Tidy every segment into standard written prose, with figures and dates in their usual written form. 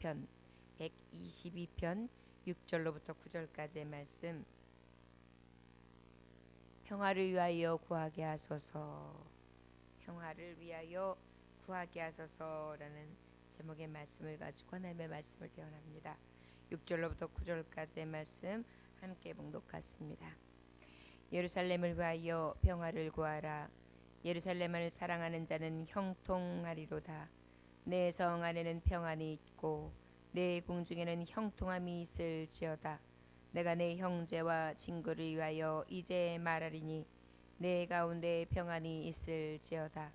시편 122편 6절로부터 9절까지의 말씀. 평화를 위하여 구하게 하소서, 평화를 위하여 구하게 하소서라는 제목의 말씀을 가지고 하나님의 말씀을 대언합니다. 6절로부터 9절까지의 말씀 함께 봉독하십니다. 예루살렘을 위하여 평화를 구하라. 예루살렘을 사랑하는 자는 형통하리로다. 내 성 안에는 평안이 있고 내 궁중에는 형통함이 있을지어다. 내가 내 형제와 친구를 위하여 이제 말하리니 내 가운데 평안이 있을지어다.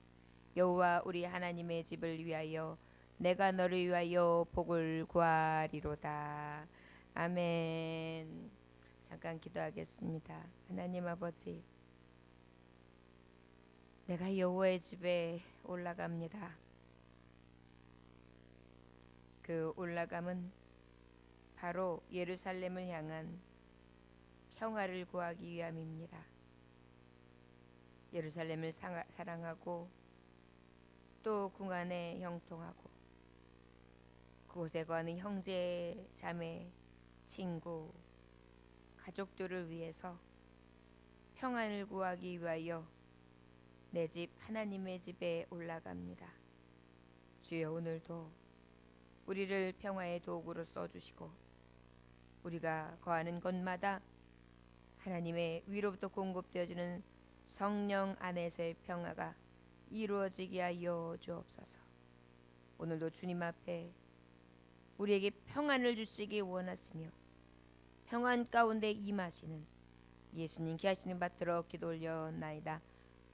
여호와 우리 하나님의 집을 위하여 내가 너를 위하여 복을 구하리로다. 아멘. 잠깐 기도하겠습니다. 하나님 아버지, 내가 여호와의 집에 올라갑니다. 그 올라감은 바로 예루살렘을 향한 평화를 구하기 위함입니다. 예루살렘을 사랑하고 또 궁안에 형통하고 그곳에 거하는 형제, 자매, 친구, 가족들을 위해서 평안을 구하기 위하여 내 집 하나님의 집에 올라갑니다. 주여, 오늘도 우리를 평화의 도구로 써주시고 우리가 거하는 곳마다 하나님의 위로부터 공급되어지는 성령 안에서의 평화가 이루어지게 하여 주옵소서. 오늘도 주님 앞에 우리에게 평안을 주시기 원하시며 평안 가운데 임하시는 예수님 귀하시는 받들어 기도 올려나이다.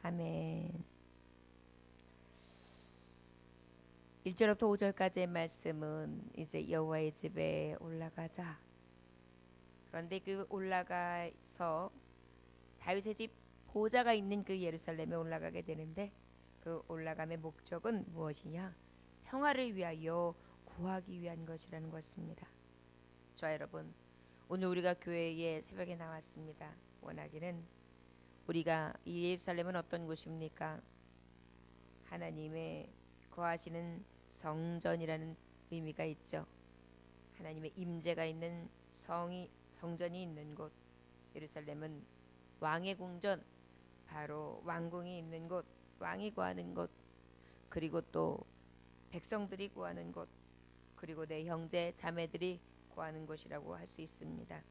아멘. 1절부터 5절까지의 말씀은 이제 여호와의 집에 올라가자. 그런데 그 올라가서 다윗의 집 보좌가 있는 그 예루살렘에 올라가게 되는데 그 올라감의 목적은 무엇이냐? 평화를 위하여 구하기 위한 것이라는 것입니다. 저와 여러분, 오늘 우리가 교회에 새벽에 나왔습니다. 원하기는 우리가 이 예루살렘은 어떤 곳입니까? 하나님의 거하시는 성전이라는 의미가 있죠. 하나님의 임재가 있는 성전이 있는 곳. 예루살렘은 왕의 궁전, 바로 왕궁이 있는 곳, 왕이 구하는 곳, 그리고 또 백성들이 구하는 곳, 그리고 내 형제 자매들이 구하는 곳이라고 할 수 있습니다.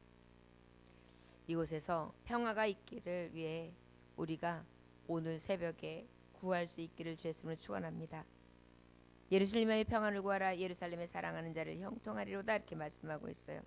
이곳에서 평화가 있기를 위해 우리가 오늘 새벽에 구할 수 있기를 주 예수님으로 축원합니다. 예루살렘의 평안을 구하라. 예루살렘에 사랑하는 자를 형통하리로다. 이렇게 말씀하고 있어요.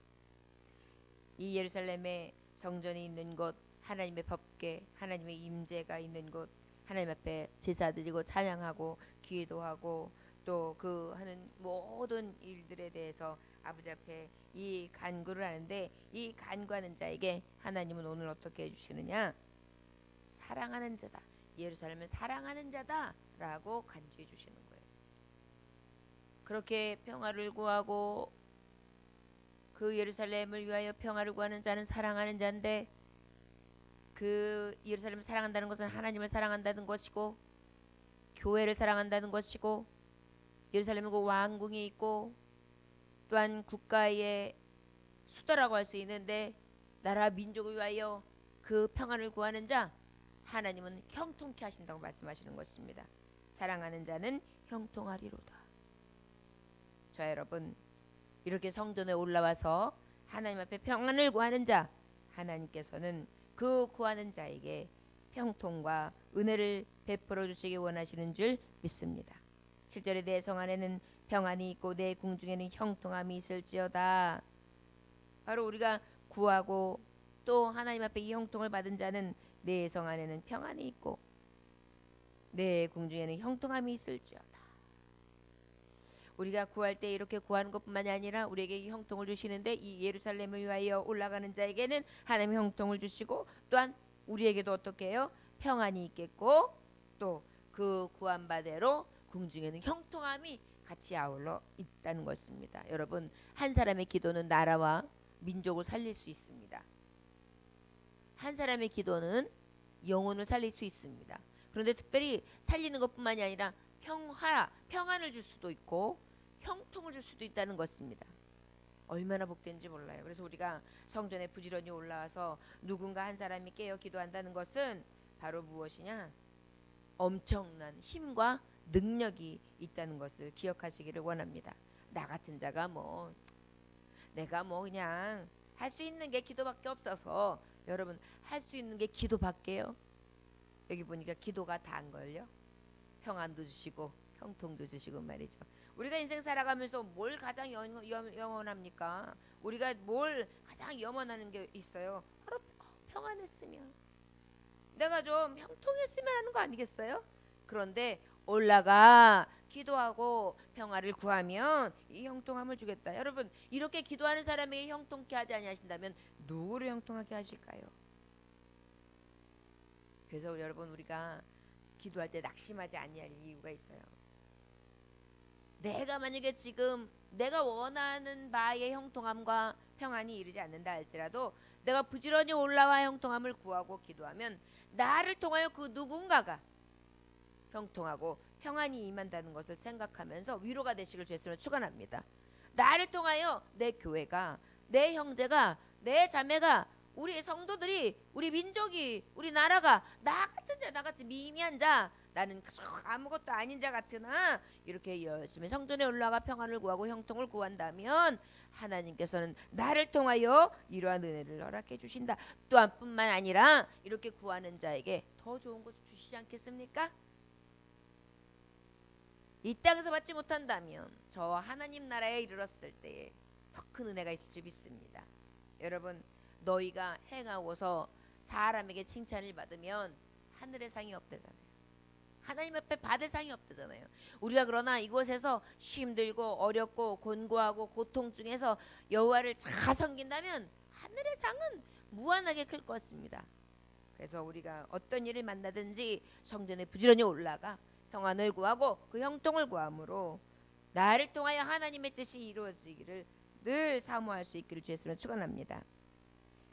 이 예루살렘에 성전이 있는 곳, 하나님의 법궤, 하나님의 임재가 있는 곳, 하나님 앞에 제사 드리고 찬양하고 기도하고 또 그 하는 모든 일들에 대해서 아버지 앞에 이 간구를 하는데, 이 간구하는 자에게 하나님은 오늘 어떻게 해주시느냐? 사랑하는 자다, 예루살렘을 사랑하는 자다 라고 간주해 주시는 거예요. 그렇게 평화를 구하고 그 예루살렘을 위하여 평화를 구하는 자는 사랑하는 자인데, 그 예루살렘을 사랑한다는 것은 하나님을 사랑한다는 것이고 교회를 사랑한다는 것이고, 예루살렘은 그 왕궁이 있고 또한 국가의 수도라고 할 수 있는데, 나라 민족을 위하여 그 평안을 구하는 자 하나님은 형통케 하신다고 말씀하시는 것입니다. 사랑하는 자는 형통하리로다. 자, 여러분, 이렇게 성전에 올라와서 하나님 앞에 평안을 구하는 자, 하나님께서는 그 구하는 자에게 형통과 은혜를 베풀어 주시기 원하시는 줄 믿습니다. 7절에 내 성 안에는 평안이 있고 내 궁중에는 형통함이 있을지어다. 바로 우리가 구하고 또 하나님 앞에 이 형통을 받은 자는 내 성 안에는 평안이 있고 내 궁중에는 형통함이 있을지어다. 우리가 구할 때 이렇게 구하는 것뿐만이 아니라 우리에게 형통을 주시는데, 이 예루살렘을 위하여 올라가는 자에게는 하나님의 형통을 주시고 또한 우리에게도 어떻게 해요? 평안이 있겠고 또 그 구한 바대로 궁중에는 형통함이 같이 아울러 있다는 것입니다. 여러분, 한 사람의 기도는 나라와 민족을 살릴 수 있습니다. 한 사람의 기도는 영혼을 살릴 수 있습니다. 그런데 특별히 살리는 것뿐만이 아니라 평안을 줄 수도 있고 형통을 줄 수도 있다는 것입니다. 얼마나 복된지 몰라요. 그래서 우리가 성전에 부지런히 올라와서 누군가 한 사람이 깨어 기도한다는 것은 바로 무엇이냐? 엄청난 힘과 능력이 있다는 것을 기억하시기를 원합니다. 나 같은 자가 내가 그냥 할 수 있는 게 기도밖에 없어서, 여러분 할 수 있는 게 기도밖에요. 여기 보니까 기도가 다인 걸요. 평안도 주시고 형통도 주시고 말이죠. 우리가 인생 살아가면서 뭘 가장 영원합니까? 우리가 뭘 가장 염원하는 게 있어요? 바로 평안했으면, 내가 좀 형통했으면 하는 거 아니겠어요? 그런데 올라가 기도하고 평화를 구하면 이 형통함을 주겠다. 여러분 이렇게 기도하는 사람에게 형통케 하지 아니하신다면 누구를 형통하게 하실까요? 그래서 여러분 우리가 기도할 때 낙심하지 아니할 이유가 있어요. 내가 만약에 지금 내가 원하는 바의 형통함과 평안이 이르지 않는다 할지라도 내가 부지런히 올라와 형통함을 구하고 기도하면 나를 통하여 그 누군가가 형통하고 평안이 임한다는 것을 생각하면서 위로가 되시길 주님으로 축원합니다. 나를 통하여 내 교회가, 내 형제가, 내 자매가, 우리 성도들이, 우리 민족이, 우리 나라가 나 같은 자, 나같이 미미한 자, 나는 아무것도 아닌 자 같으나 이렇게 열심히 성전에 올라가 평안을 구하고 형통을 구한다면 하나님께서는 나를 통하여 이러한 은혜를 허락해 주신다. 또한 뿐만 아니라 이렇게 구하는 자에게 더 좋은 것을 주시지 않겠습니까? 이 땅에서 받지 못한다면 저 하나님 나라에 이르렀을 때에 더 큰 은혜가 있을 줄 믿습니다. 여러분 너희가 행하고서 사람에게 칭찬을 받으면 하늘의 상이 없대잖아요. 하나님 앞에 받을 상이 없대잖아요. 우리가 그러나 이곳에서 힘들고 어렵고 곤고하고 고통 중에서 여호와를 잘 섬긴다면 하늘의 상은 무한하게 클 것입니다. 그래서 우리가 어떤 일을 만나든지 성전에 부지런히 올라가 평안을 구하고 그 형통을 구함으로 나를 통하여 하나님의 뜻이 이루어지기를 늘 사모할 수 있기를 주의 이름으로 축원합니다.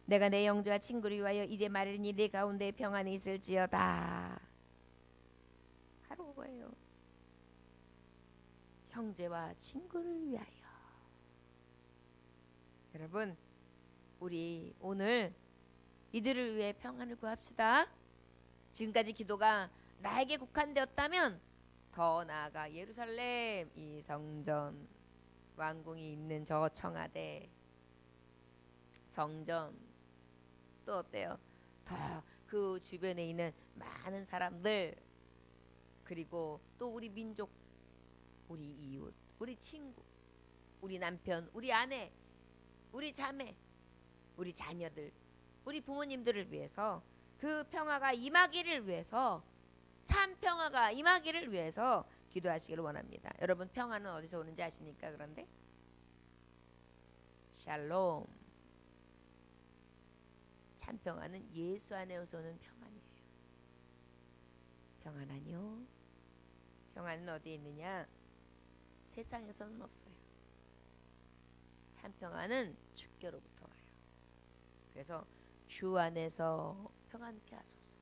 내가 내 형제와 친구를 위하여 이제 말하니 내 가운데 평안이 있을지어다. 바로 그거예요. 형제와 친구를 위하여. 여러분 우리 오늘 이들을 위해 평안을 구합시다. 지금까지 기도가 나에게 국한되었다면 더 나아가 예루살렘 이 성전, 왕궁이 있는 저 청와대, 성전, 또 어때요? 더 그 주변에 있는 많은 사람들, 그리고 또 우리 민족, 우리 이웃, 우리 친구, 우리 남편, 우리 아내, 우리 자매, 우리 자녀들, 우리 부모님들을 위해서 그 평화가 임하기를 위해서, 참 평화가 임하기를 위해서 기도하시기를 원합니다. 여러분 평화는 어디서 오는지 아십니까? 그런데 샬롬, 참 평화는 예수 안에서 오는 평안이에요. 평안하뇨? 평안은 어디에 있느냐? 세상에서는 없어요. 참 평안은 주께로부터 와요. 그래서 주 안에서 평안케 하소서.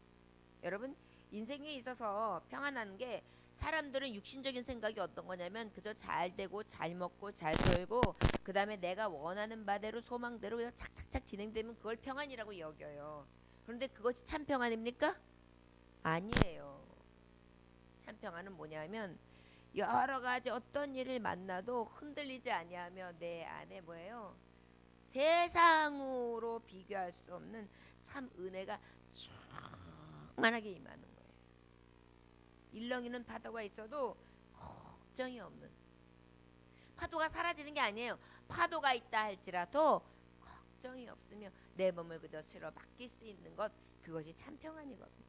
여러분 인생에 있어서 평안한 게, 사람들은 육신적인 생각이 어떤 거냐면 그저 잘 되고 잘 먹고 잘 살고 그 다음에 내가 원하는 바대로 소망대로 그냥 착착착 진행되면 그걸 평안이라고 여겨요. 그런데 그것이 참 평안입니까? 아니에요. 참 평안은 뭐냐면 여러 가지 어떤 일을 만나도 흔들리지 아니하며 내 안에 뭐예요? 세상으로 비교할 수 없는 참 은혜가 충만하게 임하는 거예요. 일렁이는 파도가 있어도 걱정이 없는, 파도가 사라지는 게 아니에요. 파도가 있다 할지라도 걱정이 없으며 내 몸을 그저 실어 맡길 수 있는 것, 그것이 참 평안이거든요.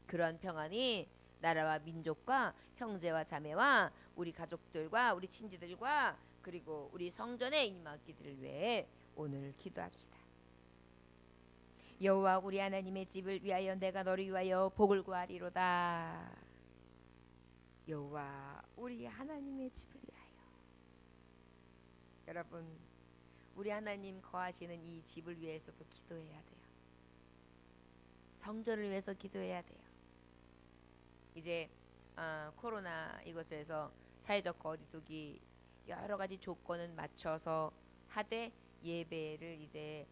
그런 평안이 나라와 민족과 형제와 자매와 우리 가족들과 우리 친지들과 그리고 우리 성전에 임하기를 위해 오늘 기도합시다. 여호와 우리 하나님의 집을 위하여 내가 너를 위하여 복을 구하리로다. 여호와 우리 하나님의 집을 위하여. 여러분 우리 하나님 거하시는 이 집을 위해서도 기도해야 돼요. 성전을 위해서 기도해야 돼요. 이제 코로나 이것에서 사회적 거리두기 여러 가지 조건은 맞춰서 하되 예배를 이제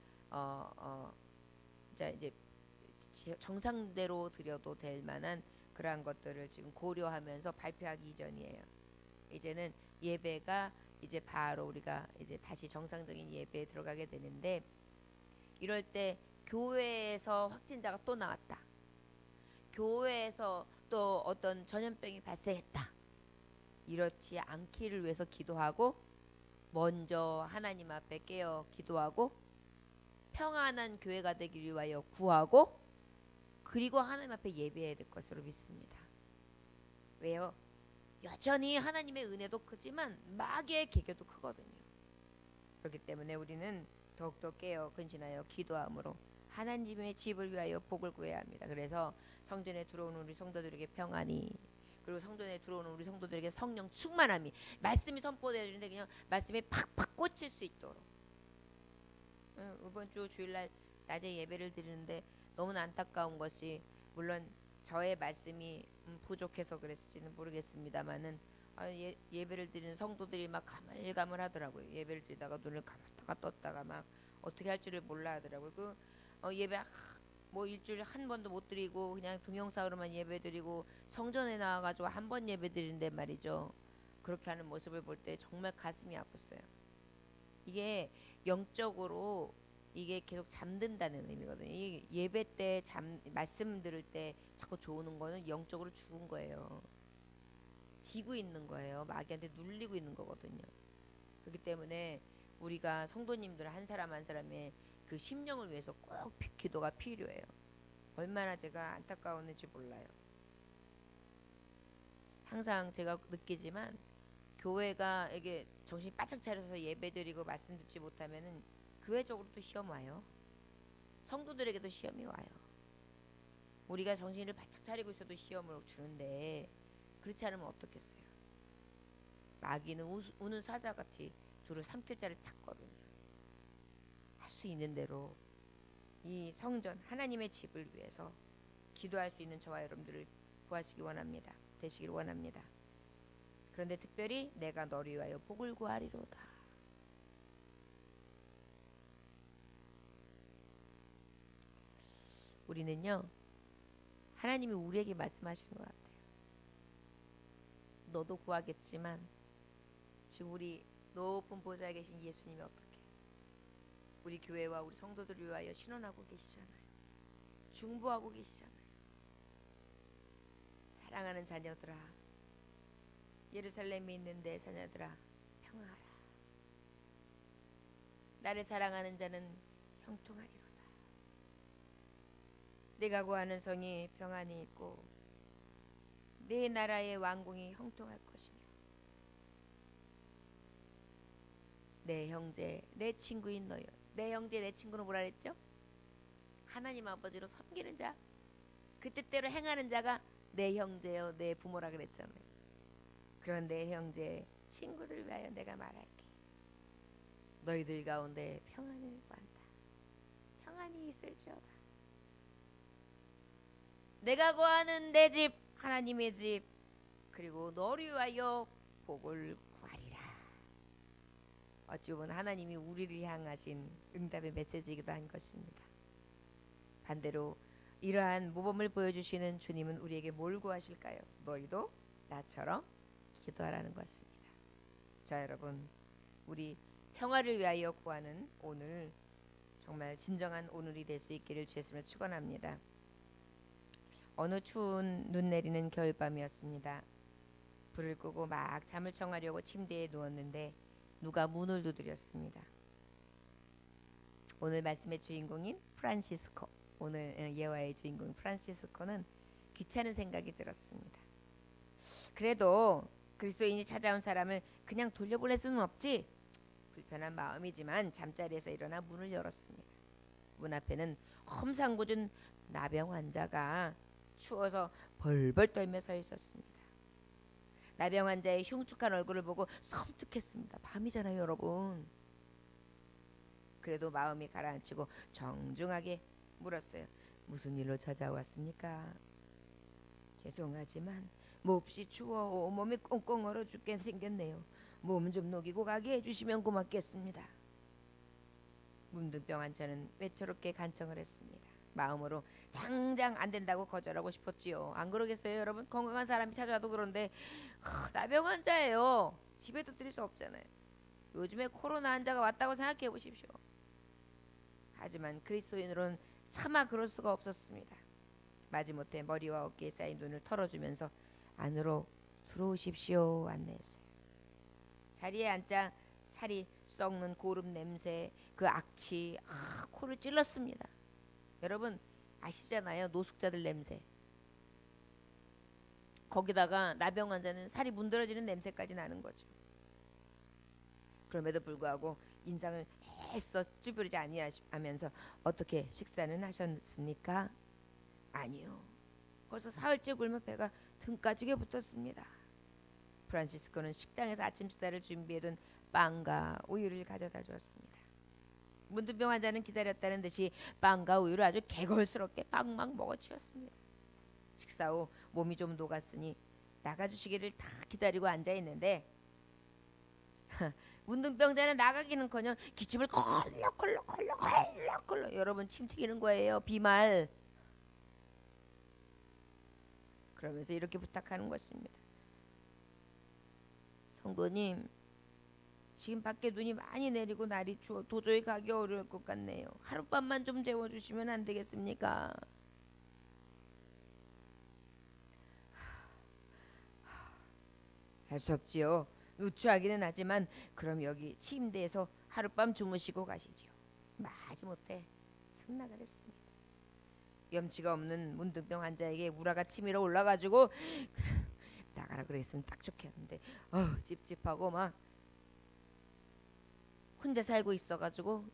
진짜 이제 정상대로 드려도 될 만한 그러한 것들을 지금 고려하면서 발표하기 이전이에요. 이제는 예배가 이제 바로 우리가 이제 다시 정상적인 예배에 들어가게 되는데, 이럴 때 교회에서 확진자가 또 나왔다. 교회에서 또 어떤 전염병이 발생했다. 이렇지 않기를 위해서 기도하고, 먼저 하나님 앞에 깨어 기도하고, 평안한 교회가 되기를 위하여 구하고, 그리고 하나님 앞에 예배해야 될 것으로 믿습니다. 왜요? 여전히 하나님의 은혜도 크지만 마귀의 계교도 크거든요. 그렇기 때문에 우리는 더욱더 깨어 근신하여 기도함으로 하나님의 집을 위하여 복을 구해야 합니다. 그래서 성전에 들어오는 우리 성도들에게 평안이, 그리고 성전에 들어오는 우리 성도들에게 성령 충만함이, 말씀이 선포되어 주는데 그냥 말씀에 팍팍 꽂힐 수 있도록. 이번 주 주일날 낮에 예배를 드리는데 너무나 안타까운 것이, 물론 저의 말씀이 부족해서 그랬을지는 모르겠습니다만은 예배를 드리는 성도들이 막 가물가물하더라고요. 예배를 드리다가 눈을 감았다가 떴다가 막 어떻게 할 줄을 몰라 하더라고요. 예배 뭐 일주일에 한 번도 못 드리고 그냥 동영상으로만 예배 드리고 성전에 나와가지고 한 번 예배 드리는데 말이죠. 그렇게 하는 모습을 볼 때 정말 가슴이 아팠어요. 이게 영적으로 이게 계속 잠든다는 의미거든요. 이 예배 때 말씀 들을 때 자꾸 좋은 거는 영적으로 죽은 거예요. 지고 있는 거예요. 마귀한테 눌리고 있는 거거든요. 그렇기 때문에 우리가 성도님들 한 사람 한 사람의 그 심령을 위해서 꼭 기도가 필요해요. 얼마나 제가 안타까웠는지 몰라요. 항상 제가 느끼지만 교회가 이게 정신 바짝 차려서 예배드리고 말씀 듣지 못하면은 교회적으로도 시험 와요. 성도들에게도 시험이 와요. 우리가 정신을 바짝 차리고 있어도 시험을 주는데 그렇지 않으면 어떻겠어요? 마귀는 우는 사자같이 두루 삼킬 자를 찾거든요. 할 수 있는 대로 이 성전 하나님의 집을 위해서 기도할 수 있는 저와 여러분들을 구하시기 원합니다. 되시길 원합니다. 그런데 특별히 내가 너를 위하여 복을 구하리로다. 우리는요, 하나님이 우리에게 말씀하시는 것 같아요. 너도 구하겠지만 지금 우리 높은 보좌에 계신 예수님이 어떻게 우리 교회와 우리 성도들을 위하여 신원하고 계시잖아요. 중보하고 계시잖아요. 사랑하는 자녀들아, 예루살렘에 있는 내 자녀들아, 평안하라. 나를 사랑하는 자는 형통하리로다. 내가 구하는 성이 평안이 있고 내 나라의 왕궁이 형통할 것이며, 내 형제 내 친구인 너요. 내 형제 내 친구는 뭐라 그랬죠? 하나님 아버지로 섬기는 자, 그 뜻대로 행하는 자가 내 형제요 내 부모라 그랬잖아요. 그런 내 형제 친구들 위하여 내가 말할게. 너희들 가운데 평안을 구한다. 평안이 있을지어다. 내가 구하는 내 집, 하나님의 집, 그리고 너를 위하여 복을 구하리라. 어찌 보면 하나님이 우리를 향하신 응답의 메시지이기도 한 것입니다. 반대로 이러한 모범을 보여주시는 주님은 우리에게 뭘 구하실까요? 너희도 나처럼 기도하라는 것입니다. 자, 여러분, 우리 평화를 위하여 구하는 오늘, 정말 진정한 오늘이 될 수 있기를 주의 이름으로 축원합니다. 어느 추운 눈 내리는 겨울밤이었습니다. 불을 끄고 막 잠을 청하려고 침대에 누웠는데 누가 문을 두드렸습니다. 오늘 말씀의 주인공인 프란시스코, 오늘 예화의 주인공 프란시스코는 귀찮은 생각이 들었습니다. 그래도 그리스도인이 찾아온 사람을 그냥 돌려보낼 수는 없지. 불편한 마음이지만 잠자리에서 일어나 문을 열었습니다. 문 앞에는 험상궂은 나병 환자가 추워서 벌벌 떨며 서 있었습니다. 나병 환자의 흉측한 얼굴을 보고 섬뜩했습니다. 밤이잖아요, 여러분. 그래도 마음이 가라앉히고 정중하게 물었어요. 무슨 일로 찾아왔습니까? 죄송하지만 몹시 추워 몸이 꽁꽁 얼어 죽게 생겼네요. 몸 좀 녹이고 가게 해주시면 고맙겠습니다. 문둥병 환자는 외초롭게 간청을 했습니다. 마음으로 당장 안 된다고 거절하고 싶었지요. 안 그러겠어요, 여러분? 건강한 사람이 찾아와도 그런데 나병 환자예요. 집에도 들일 수 없잖아요. 요즘에 코로나 환자가 왔다고 생각해 보십시오. 하지만 그리스도인으로는 차마 그럴 수가 없었습니다. 마지못해 머리와 어깨에 쌓인 눈을 털어주면서 안으로 들어오십시오 안내했어요. 자리에 앉자 살이 썩는 고름 냄새, 그 악취, 코를 찔렀습니다. 여러분 아시잖아요, 노숙자들 냄새. 거기다가 나병 환자는 살이 문드러지는 냄새까지 나는 거죠. 그럼에도 불구하고 인상을 애써 쭈그리지 아니하면서 어떻게 식사는 하셨습니까? 아니요. 벌써 사흘째 굶어 배가 등가죽에 붙었습니다. 프란시스코는 식당에서 아침 식사를 준비해둔 빵과 우유를 가져다 주었습니다. 문둥병 환자는 기다렸다는 듯이 빵과 우유를 아주 개걸스럽게 빵막 먹어치웠습니다. 식사 후 몸이 좀 녹았으니 나가주시기를 다 기다리고 앉아있는데 문둥병자는 나가기는커녕 기침을 콜록콜록 여러분 침 튀기는 거예요. 비말. 그러면서 이렇게 부탁하는 것입니다. 성도님, 지금 밖에 눈이 많이 내리고 날이 추워 도저히 가기 어려울 것 같네요. 하룻밤만 좀 재워주시면 안 되겠습니까? 할 수 없지요. 누추하기는 하지만 그럼 여기 침대에서 하룻밤 주무시고 가시지요. 마지못해 승낙을 했습니다. 염치가 없는 문둥병 환자에게 우라가 치밀어 올라가지고 나가라 그랬으면 딱 좋겠는데 찝찝하고 막 혼자 살고 있어가지고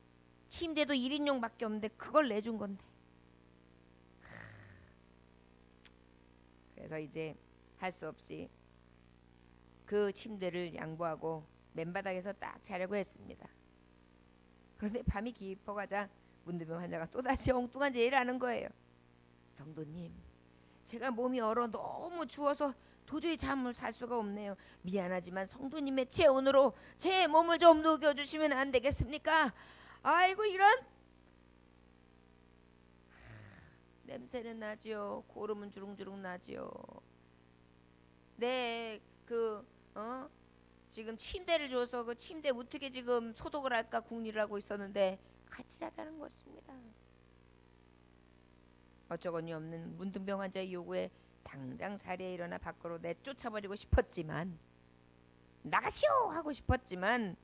침대도 1인용밖에 없는데 그걸 내준 건데. 그래서 이제 할 수 없이 그 침대를 양보하고 맨바닥에서 딱 자려고 했습니다. 그런데 밤이 깊어가자 문둥병 환자가 또다시 엉뚱한 제의를 하는 거예요. 성도님, 제가 몸이 얼어 너무 추워서 도저히 잠을 잘 수가 없네요. 미안하지만 성도님의 체온으로 제 몸을 좀 녹여주시면 안 되겠습니까? 아이고 이런. 냄새는 나지요. 고름은 주릉주릉 나지요. 네, 지금 침대를 줘서 그 침대 어떻게 지금 소독을 할까 궁리를 하고 있었는데 같이 자자는 것입니다. 어쩌거니 없는 문둥병 환자의 요구에 당장 자리에 일어나 밖으로 내쫓아버리고 싶었지만, 나가시오 하고 싶었지만,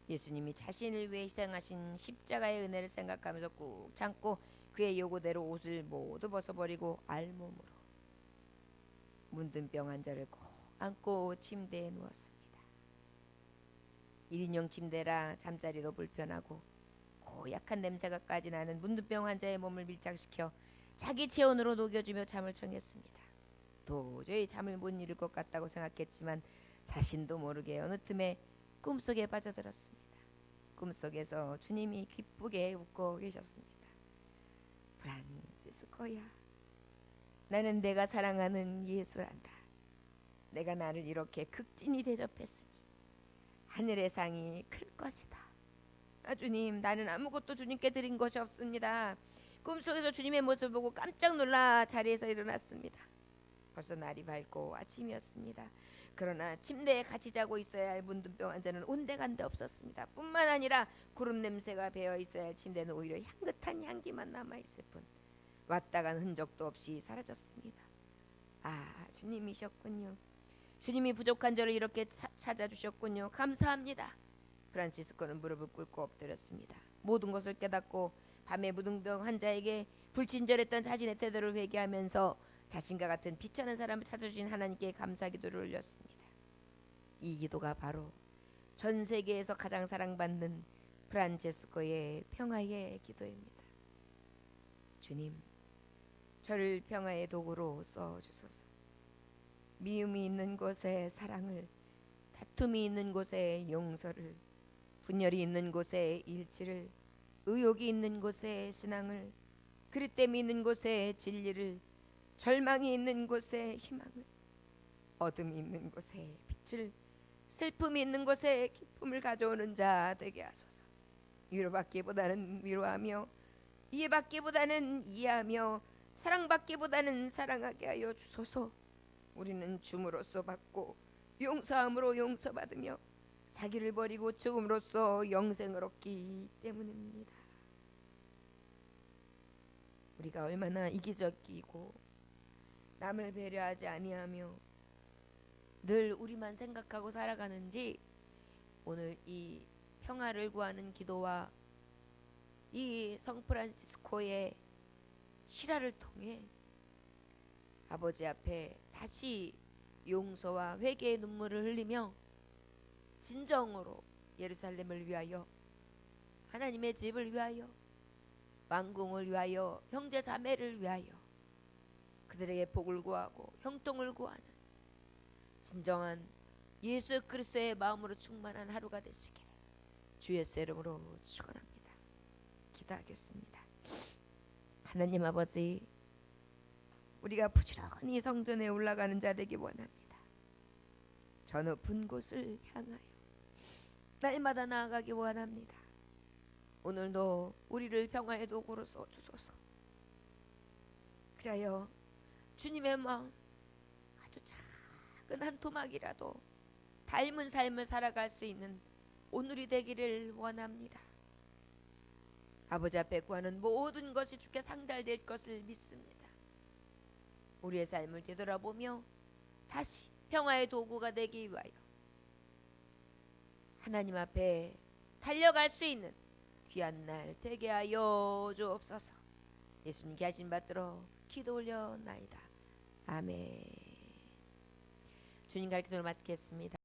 예수님이 자신을 위해 희생하신 십자가의 은혜를 생각하면서 꾹 참고 그의 요구대로 옷을 모두 벗어버리고 알몸으로 문둥병 환자를 꼭 안고 침대에 누웠습니다. 1인용 침대라 잠자리도 불편하고 고약한 냄새가까지 나는 문둥병 환자의 몸을 밀착시켜 자기 체온으로 녹여주며 잠을 청했습니다. 도저히 잠을 못 이룰 것 같다고 생각했지만 자신도 모르게 어느 틈에 꿈속에 빠져들었습니다. 꿈속에서 주님이 기쁘게 웃고 계셨습니다. 프란시스코야, 나는 내가 사랑하는 예수란다. 내가 나를 이렇게 극진히 대접했으니 하늘의 상이 클 것이다. 주님, 나는 아무것도 주님께 드린 것이 없습니다. 꿈속에서 주님의 모습을 보고 깜짝 놀라 자리에서 일어났습니다. 벌써 날이 밝고 아침이었습니다. 그러나 침대에 같이 자고 있어야 할 문둥병 환자는 온데간데 없었습니다. 뿐만 아니라 구름 냄새가 배어 있어야 할 침대는 오히려 향긋한 향기만 남아있을 뿐 왔다 간 흔적도 없이 사라졌습니다. 주님이셨군요. 주님이 부족한 저를 이렇게 찾아주셨군요. 감사합니다. 프란시스코는 무릎을 꿇고 엎드렸습니다. 모든 것을 깨닫고 밤에 문둥병 환자에게 불친절했던 자신의 태도를 회개하면서 자신과 같은 비천한 사람을 찾아주신 하나님께 감사 기도를 올렸습니다. 이 기도가 바로 전 세계에서 가장 사랑받는 프란체스코의 평화의 기도입니다. 주님, 저를 평화의 도구로 써주소서. 미움이 있는 곳에 사랑을, 다툼이 있는 곳에 용서를, 분열이 있는 곳에 일치를, 의욕이 있는 곳에 신앙을, 그릇됨이 있는 곳에 진리를, 절망이 있는 곳에 희망을, 어둠이 있는 곳에 빛을, 슬픔이 있는 곳에 기쁨을 가져오는 자 되게 하소서. 위로받기보다는 위로하며 이해받기보다는 이해하며 사랑받기보다는 사랑하게 하여 주소서. 우리는 줌으로써 받고 용서함으로 용서받으며 자기를 버리고 죽음으로써 영생을 얻기 때문입니다. 우리가 얼마나 이기적이고 남을 배려하지 아니하며 늘 우리만 생각하고 살아가는지 오늘 이 평화를 구하는 기도와 이 성프란시스코의 실화를 통해 아버지 앞에 다시 용서와 회개의 눈물을 흘리며 진정으로 예루살렘을 위하여, 하나님의 집을 위하여, 왕궁을 위하여, 형제 자매를 위하여 그들에게 복을 구하고 형통을 구하는 진정한 예수 그리스도의 마음으로 충만한 하루가 되시기를 주 예수 이름으로 축원합니다. 기도하겠습니다. 하나님 아버지, 우리가 부지런히 성전에 올라가는 자 되기 원합니다. 저 높은 곳을 향하여 날마다 나아가기 원합니다. 오늘도 우리를 평화의 도구로 써주소서. 그리하여 주님의 마음, 아주 작은 한 토막이라도 닮은 삶을 살아갈 수 있는 오늘이 되기를 원합니다. 아버지 앞에 구하는 모든 것이 주께 상달될 것을 믿습니다. 우리의 삶을 되돌아보며 다시 평화의 도구가 되기 위하여 하나님 앞에 달려갈 수 있는 귀한 날 되게 하여 주옵소서. 예수님께 하신 받들어 기도 올려나이다. 아멘. 주님 가르쳐 기도를 맡겠습니다.